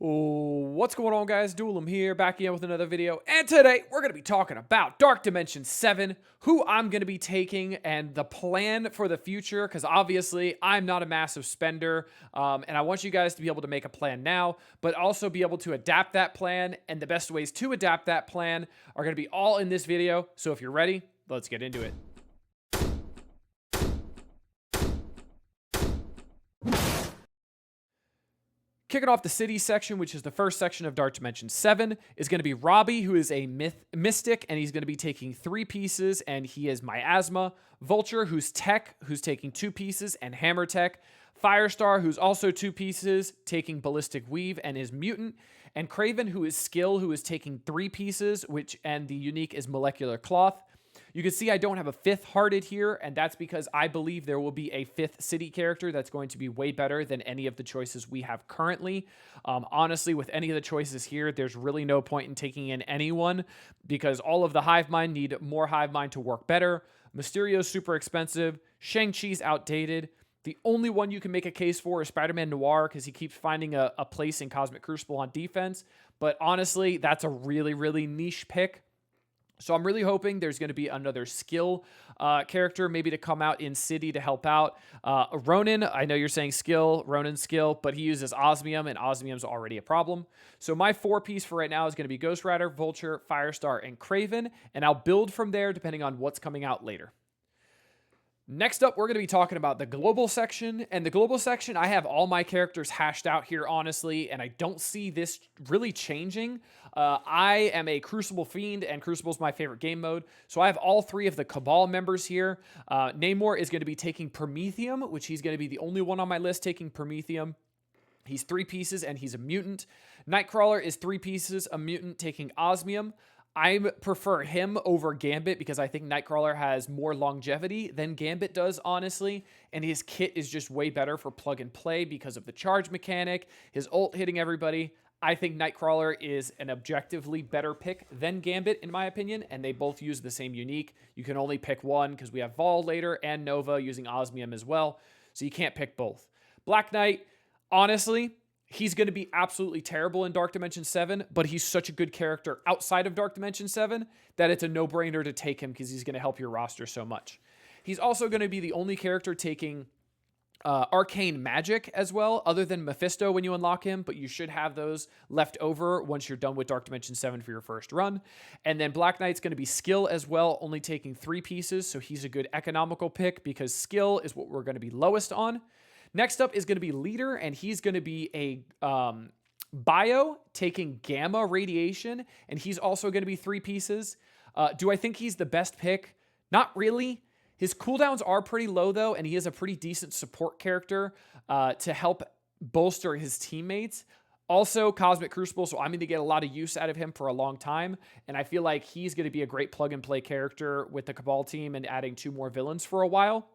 Oh, what's going on, guys? Duelim here, back again with another video. And today, we're going to be talking about Dark Dimension 7, who I'm going to be taking, and the plan for the future, because obviously, I'm not a massive spender, and I want you guys to be able to make a plan now, but also be able to adapt that plan, and the best ways to adapt that plan are going to be all in this video. So if you're ready, let's get into it. Kicking off the city section, which is the first section of Dark Dimension 7, is going to be Robbie, who is a mystic, and he's going to be taking 3 pieces, and he is Miasma. Vulture, who's tech, who's taking 2 pieces, and Hammer Tech. Firestar, who's also 2 pieces, taking Ballistic Weave and is Mutant. And Craven, who is Skill, who is taking 3 pieces, and the unique is Molecular Cloth. You can see I don't have a 5th Hearted here, and that's because I believe there will be a 5th city character that's going to be way better than any of the choices we have currently. Honestly, with any of the choices here, there's really no point in taking in anyone because all of the Hive Mind need more Hive Mind to work better. Mysterio's super expensive. Shang-Chi's outdated. The only one you can make a case for is Spider-Man Noir because he keeps finding a place in Cosmic Crucible on defense. But honestly, that's a really, really niche pick. So I'm really hoping there's going to be another skill character maybe to come out in City to help out. Ronan, I know you're saying skill, Ronan's skill, but he uses Osmium, and Osmium's already a problem. So my 4-piece for right now is going to be Ghost Rider, Vulture, Firestar, and Craven, and I'll build from there depending on what's coming out later. Next up, we're going to be talking about the global section. And the global section, I have all my characters hashed out here, honestly, and I don't see this really changing. I am a Crucible fiend, and Crucible is my favorite game mode. So I have all 3 of the Cabal members here. Namor is going to be taking Promethium, which he's going to be the only one on my list taking Promethium. He's 3 pieces, and he's a mutant. Nightcrawler is 3 pieces, a mutant taking Osmium. I prefer him over Gambit because I think Nightcrawler has more longevity than Gambit does, honestly. And his kit is just way better for plug and play because of the charge mechanic, his ult hitting everybody. I think Nightcrawler is an objectively better pick than Gambit, in my opinion, and they both use the same unique. You can only pick one because we have Vol later and Nova using Osmium as well, so you can't pick both. Black Knight, honestly, he's going to be absolutely terrible in Dark Dimension 7, but he's such a good character outside of Dark Dimension 7 that it's a no-brainer to take him because he's going to help your roster so much. He's also going to be the only character taking arcane magic as well, other than Mephisto when you unlock him, but you should have those left over once you're done with Dark Dimension 7 for your first run. And then Black Knight's going to be skill as well, only taking 3 pieces, so he's a good economical pick because skill is what we're going to be lowest on. Next up is going to be Leader, and he's going to be a bio taking gamma radiation, and he's also going to be 3 pieces. Do I think he's the best pick? Not really. His cooldowns are pretty low, though, and he is a pretty decent support character to help bolster his teammates. Also, Cosmic Crucible, so I'm going to get a lot of use out of him for a long time, and I feel like he's going to be a great plug-and-play character with the Cabal team and adding 2 more villains for a while.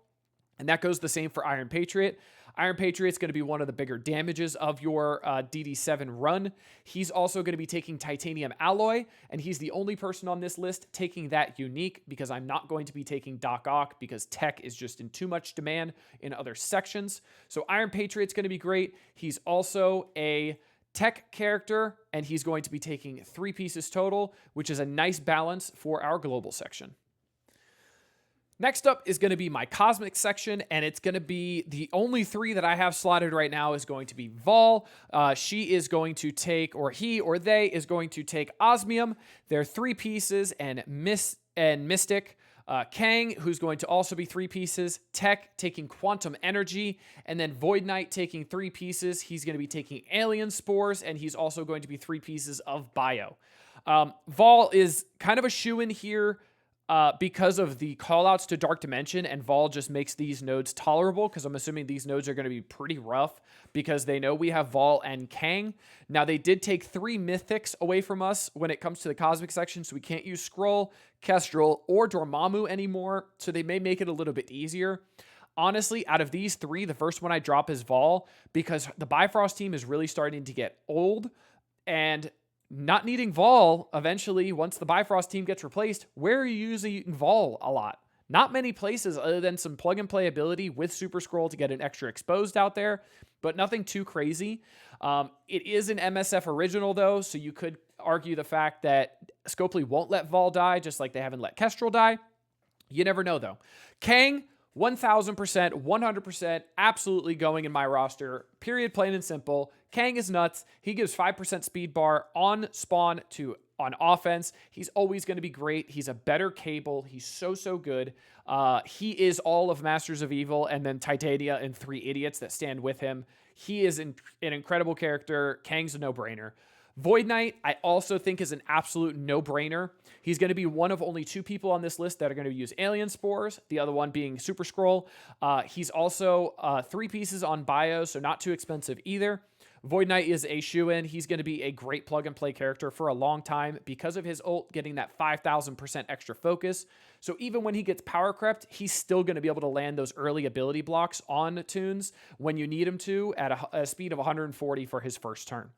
And that goes the same for Iron Patriot. Iron Patriot's going to be one of the bigger damages of your DD7 run. He's also going to be taking Titanium Alloy, and he's the only person on this list taking that unique because I'm not going to be taking Doc Ock because tech is just in too much demand in other sections. So Iron Patriot's going to be great. He's also a tech character, and he's going to be taking 3 pieces total, which is a nice balance for our global section. Next up is going to be my Cosmic section, and it's going to be the only 3 that I have slotted right now is going to be Vol. She is going to take, or he or they is going to take Osmium. They're 3 pieces, and Mystic. Kang, who's going to also be 3 pieces. Tech taking Quantum Energy, and then Void Knight taking 3 pieces. He's going to be taking Alien Spores, and he's also going to be 3 pieces of Bio. Vol is kind of a shoo-in here. Because of the callouts to Dark Dimension, and Vol just makes these nodes tolerable because I'm assuming these nodes are going to be pretty rough because they know we have Vol and Kang. Now, they did take 3 Mythics away from us when it comes to the Cosmic section, so we can't use Skrull, Kestrel, or Dormammu anymore, so they may make it a little bit easier. Honestly, out of these 3, the first one I drop is Vol because the Bifrost team is really starting to get old, and not needing Vol eventually, once the Bifrost team gets replaced, where are you using Vol a lot? Not many places other than some plug and play ability with Super Skrull to get an extra exposed out there. but nothing too crazy. It is an MSF original, though, so you could argue the fact that Scopely won't let Vol die, just like they haven't let Kestrel die. You never know, though. Kang, 1000%, 100%, absolutely going in my roster. Period, plain and simple. Kang is nuts. He gives 5% speed bar on spawn to on offense. He's always going to be great. He's a better Cable. He's so good. He is all of Masters of Evil and then Titania and 3 idiots that stand with him. He is an incredible character. Kang's a no-brainer. Void Knight, I also think, is an absolute no-brainer. He's going to be one of only 2 people on this list that are going to use Alien Spores, the other one being Super Scroll. He's also 3 pieces on bio, so not too expensive either. Void Knight is a shoo-in. He's going to be a great plug-and-play character for a long time because of his ult getting that 5,000% extra focus. So even when he gets power crept, he's still going to be able to land those early ability blocks on tunes when you need him to at a speed of 140 for his first turn.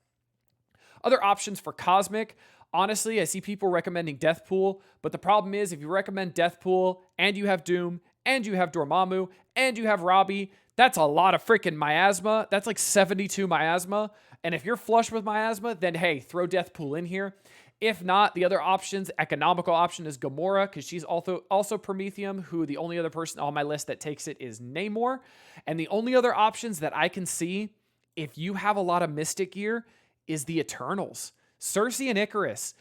Other options for Cosmic, honestly, I see people recommending Deathpool, but the problem is if you recommend Deathpool and you have Doom and you have Dormammu and you have Robbie, that's a lot of freaking miasma. That's like 72 miasma. And if you're flush with miasma, then hey, throw Deathpool in here. If not, the other options, economical option is Gamora, because she's also Prometheum, who the only other person on my list that takes it is Namor. And the only other options that I can see, if you have a lot of Mystic gear, is the Eternals. Cersei and Icarus.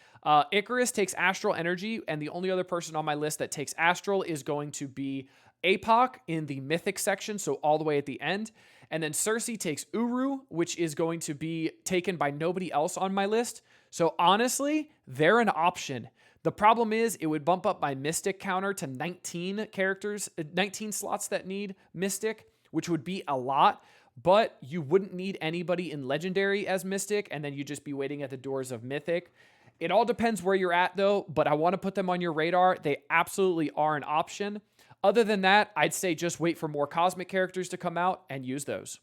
Icarus takes Astral Energy, and the only other person on my list that takes Astral is going to be Apoc in the Mythic section, so all the way at the end. And then Cersei takes Uru, which is going to be taken by nobody else on my list. So honestly, they're an option. The problem is it would bump up my Mystic counter to 19 characters, 19 slots that need Mystic, which would be a lot. But you wouldn't need anybody in Legendary as Mystic, and then you'd just be waiting at the doors of Mythic. It all depends where you're at, though, but I want to put them on your radar. They absolutely are an option. Other than that, I'd say just wait for more Cosmic characters to come out and use those.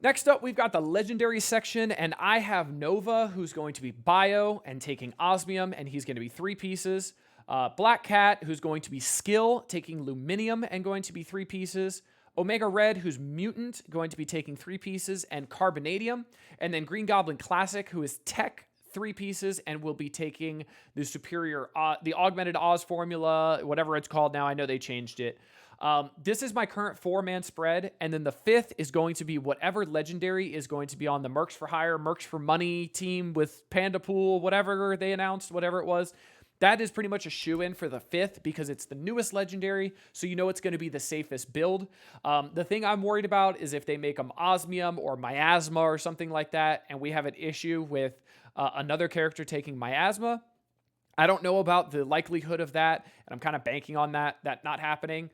Next up, we've got the Legendary section, and I have Nova, who's going to be Bio and taking Osmium, and he's going to be 3 pieces. Black Cat, who's going to be Skill, taking Luminium and going to be 3 pieces. Omega Red, who's Mutant, going to be taking 3 pieces, and Carbonadium. And then Green Goblin Classic, who is Tech, 3 pieces, and will be taking the superior, the Augmented Oz formula, whatever it's called now. I know they changed it. This is my current 4-man spread, and then the 5th is going to be whatever Legendary is going to be on the Mercs for Hire, Mercs for Money team with Panda Pool, whatever they announced, whatever it was. That is pretty much a shoo-in for the 5th because it's the newest Legendary, so you know it's going to be the safest build. The thing I'm worried about is if they make them Osmium or Miasma or something like that, and we have an issue with another character taking Miasma. I don't know about the likelihood of that, and I'm kind of banking on that not happening.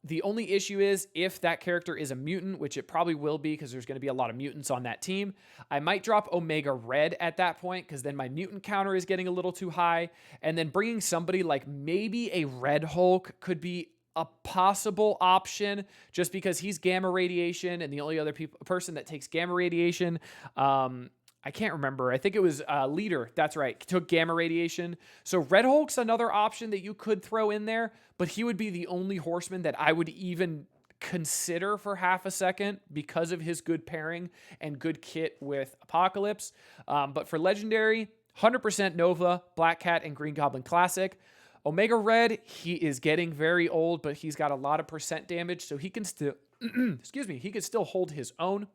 The only issue is if that character is a mutant, which it probably will be because there's going to be a lot of mutants on that team, I might drop Omega Red at that point because then my mutant counter is getting a little too high. And then bringing somebody like maybe a Red Hulk could be a possible option just because he's gamma radiation and the only other person that takes gamma radiation, I can't remember. I think it was Leader. That's right. Took gamma radiation. So Red Hulk's another option that you could throw in there, but he would be the only horseman that I would even consider for half a second because of his good pairing and good kit with Apocalypse. But for Legendary, 100% Nova, Black Cat, and Green Goblin Classic. Omega Red, he is getting very old, but he's got a lot of percent damage, so he can still, excuse me, he can still hold his own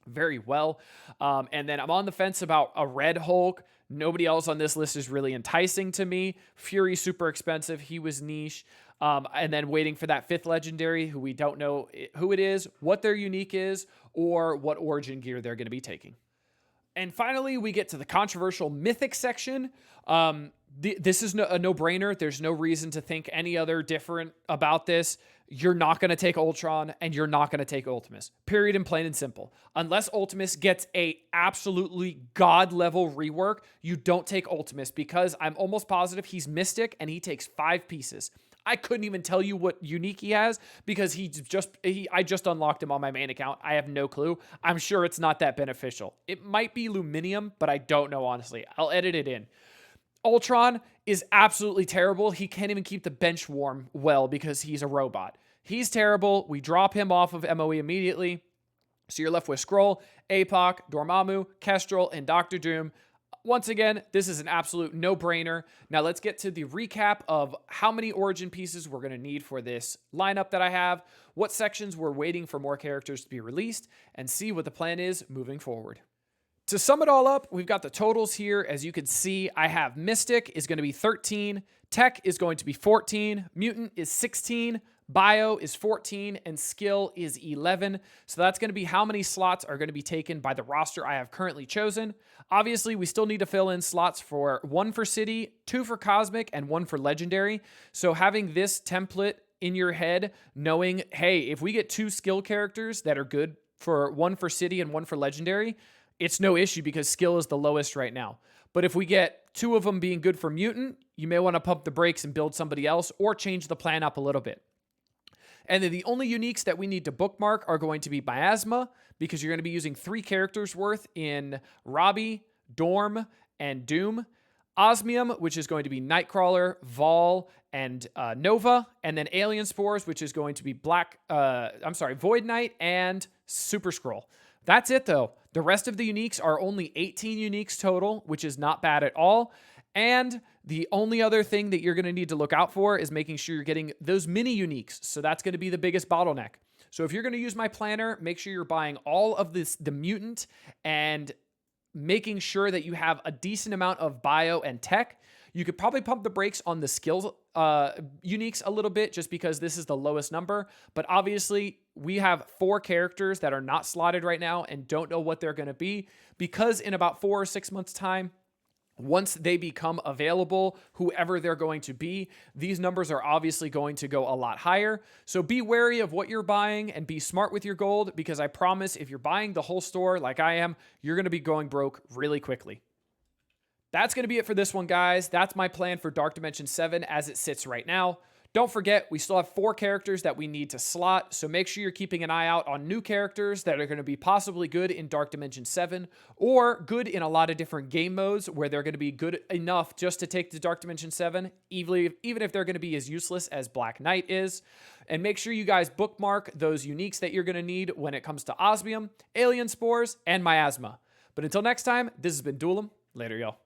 very well. And then I'm on the fence about a Red Hulk. Nobody else on this list is really enticing to me. Fury, super expensive. He was niche. And then waiting for that 5th Legendary, who we don't know who it is, what their unique is, or what origin gear they're going to be taking. And finally, we get to the controversial Mythic section. This is a no-brainer. There's no reason to think any other different about this. You're not going to take Ultron, and you're not going to take Ultimus. Period, and plain and simple. Unless Ultimus gets a absolutely god-level rework, you don't take Ultimus because I'm almost positive he's Mystic, and he takes 5 pieces. I couldn't even tell you what unique he has because I just unlocked him on my main account. I have no clue. I'm sure it's not that beneficial. It might be Luminium, but I don't know, honestly. I'll edit it in. Ultron is absolutely terrible. He can't even keep the bench warm well because he's a robot. He's terrible. We drop him off of MOE immediately. So you're left with Skrull, Apoc, Dormammu, Kestrel, and Doctor Doom. Once again, this is an absolute no-brainer. Now let's get to the recap of how many origin pieces we're going to need for this lineup that I have, what sections we're waiting for more characters to be released, and see what the plan is moving forward. To sum it all up, we've got the totals here. As you can see, I have Mystic is going to be 13, Tech is going to be 14, Mutant is 16, Bio is 14, and Skill is 11. So that's going to be how many slots are going to be taken by the roster I have currently chosen. Obviously, we still need to fill in slots for 1 for City, 2 for Cosmic, and 1 for Legendary. So having this template in your head, knowing, hey, if we get 2 skill characters that are good for 1 for City and 1 for Legendary, it's no issue because skill is the lowest right now. But if we get 2 of them being good for Mutant, you may want to pump the brakes and build somebody else or change the plan up a little bit. And then the only uniques that we need to bookmark are going to be Miasma, because you're going to be using 3 characters worth in Robbie, Dorm, and Doom. Osmium, which is going to be Nightcrawler, Vol, and Nova. And then Alien Spores, which is going to be Void Knight and Super Skrull. That's it, though. The rest of the uniques are only 18 uniques total, which is not bad at all. And the only other thing that you're going to need to look out for is making sure you're getting those mini uniques. So that's going to be the biggest bottleneck. So if you're going to use my planner, make sure you're buying all of the mutant and making sure that you have a decent amount of bio and tech. You could probably pump the brakes on the skills uniques a little bit just because this is the lowest number. But obviously, we have 4 characters that are not slotted right now and don't know what they're going to be, because in about 4 or 6 months' time, once they become available, whoever they're going to be, these numbers are obviously going to go a lot higher. So be wary of what you're buying and be smart with your gold, because I promise if you're buying the whole store like I am, you're going to be going broke really quickly. That's going to be it for this one, guys. That's my plan for Dark Dimension 7 as it sits right now. Don't forget, we still have 4 characters that we need to slot, so make sure you're keeping an eye out on new characters that are going to be possibly good in Dark Dimension 7, or good in a lot of different game modes where they're going to be good enough just to take to Dark Dimension 7, even if they're going to be as useless as Black Knight is. And make sure you guys bookmark those uniques that you're going to need when it comes to Osmium, Alien Spores, and Miasma. But until next time, this has been Duelim. Later, y'all.